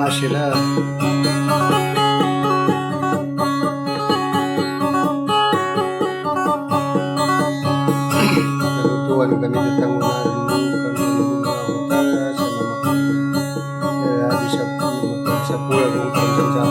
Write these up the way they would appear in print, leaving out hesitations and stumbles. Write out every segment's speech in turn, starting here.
sila. Tuan kami datang sa pulang kung sa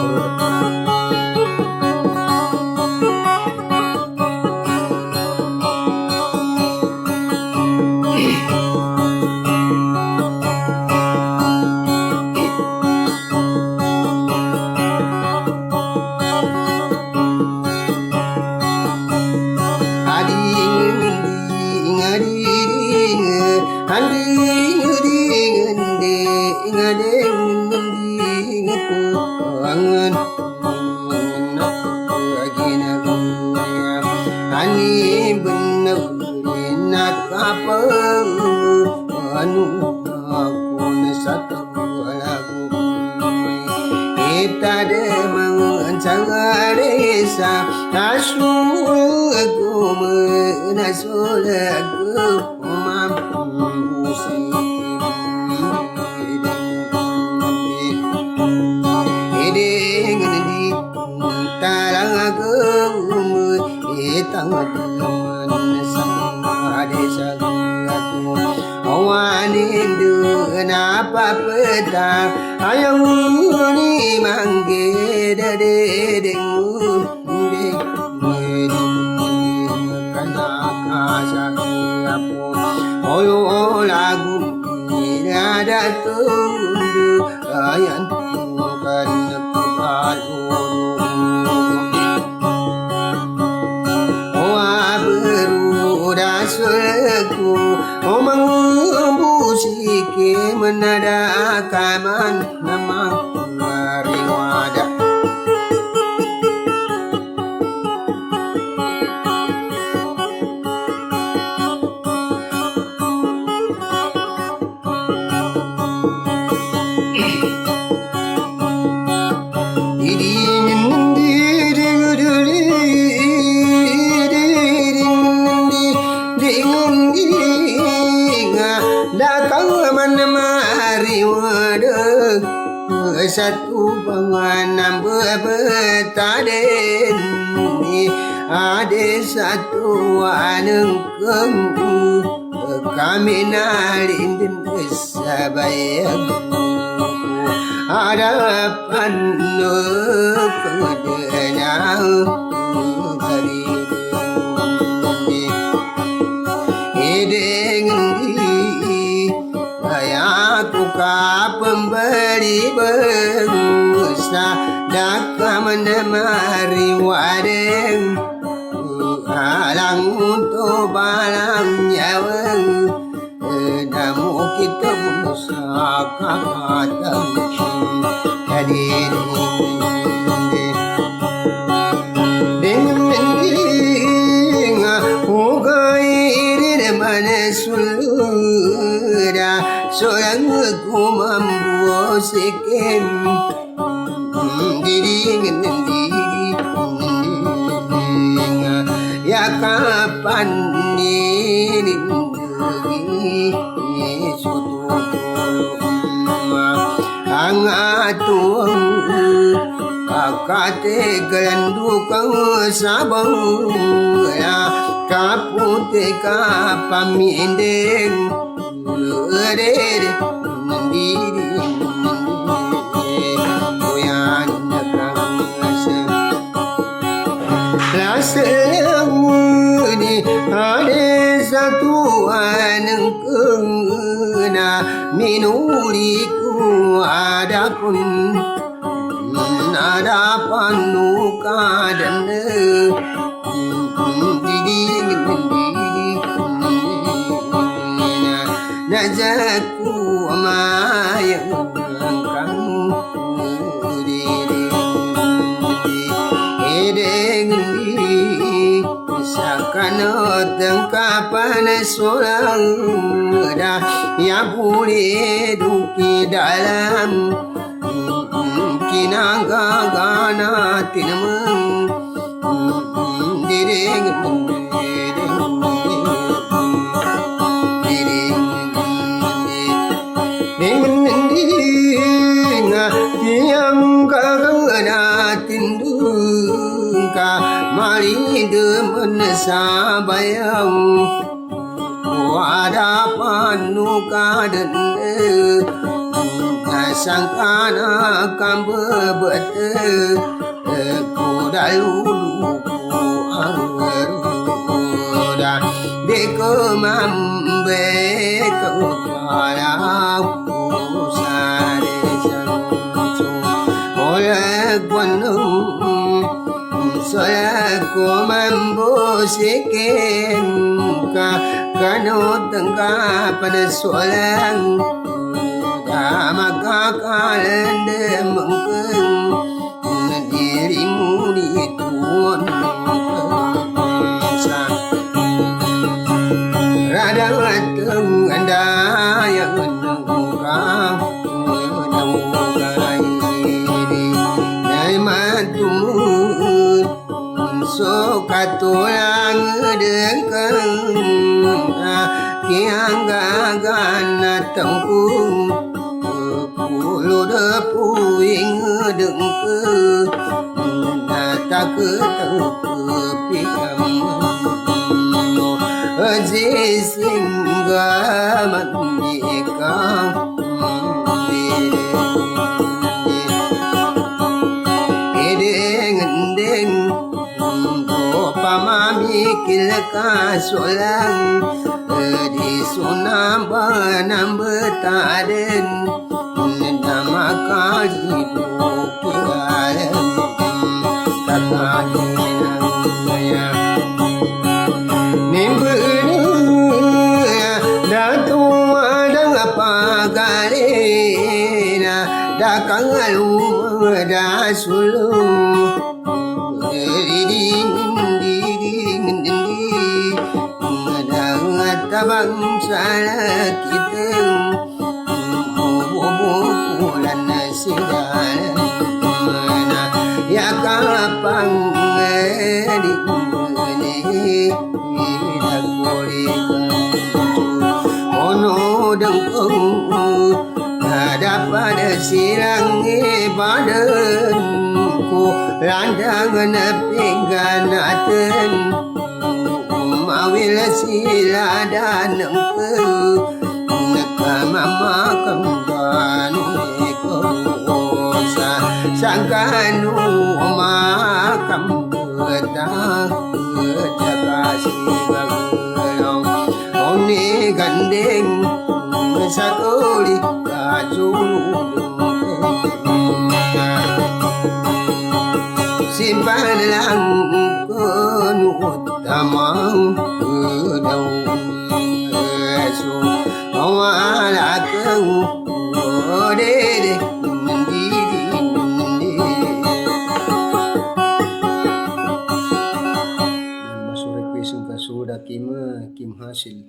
ani benar nak apa anu aku satu lagu kita demang sangaresa asul aku menasul aku mampu sih tarang aku tangan sama desa aku awanin kenapa petang ayang ni mangge dedengmu kana kasa aku oyo lagu ada tundu ayang kan aku Rasulku membusi menada kaman nama riwada satu penganam bertaden ada satu anengkeng kami nalindin kesabayan ada panuk kedenang dari aku ka pembeli bangsa dak menemari wadeng halang untuk balang nyawang namu kita berusaha kakadang jadi seorang aku mampu sekem diri ya kapan ini suatu angatuang akate gelandukang sabang ya kapute kapamindeng dere nandiri goyan Lasewuni ada satu anengkena minuliku adapun ada panuka dan najaku amayang kamu diri sakana tengkapan seorang dah yang boleh duki dalam kinaga gana tinamang diri sabayang wada panukadan sangkana kambebet kudalulu anggeruda dekomambe kepala pusare sancu oleh gunung Solaku membusikin Kanu tengah pada solang Maka kalian demengkeng Dirimu dituan Rada teng anda yang menengkang Menengkai diri Nai matumun So katulang dengkeng Kiang gagana tengkung Puluh depuing dengke Nata ketengke pikam Zisingga mandikang Pamamikil kasulang di sunam banam betaden nama kali bukiran katanya nimbulu datu ada apa galena dakang alu dasulung Tabang salah kita bulan segala ya kapang di ini dah boleh ono dengkung ada pada silang badanku landangan pingganatan Mawil sila danengke Nekamama kembanu ekosa Sangkanu makam betang Kejakasi bagelong Oni gandeng Sakuli kajulung Simpan lang kenut tamang daun eso awala kau dede masuk request ka sudah kim hasil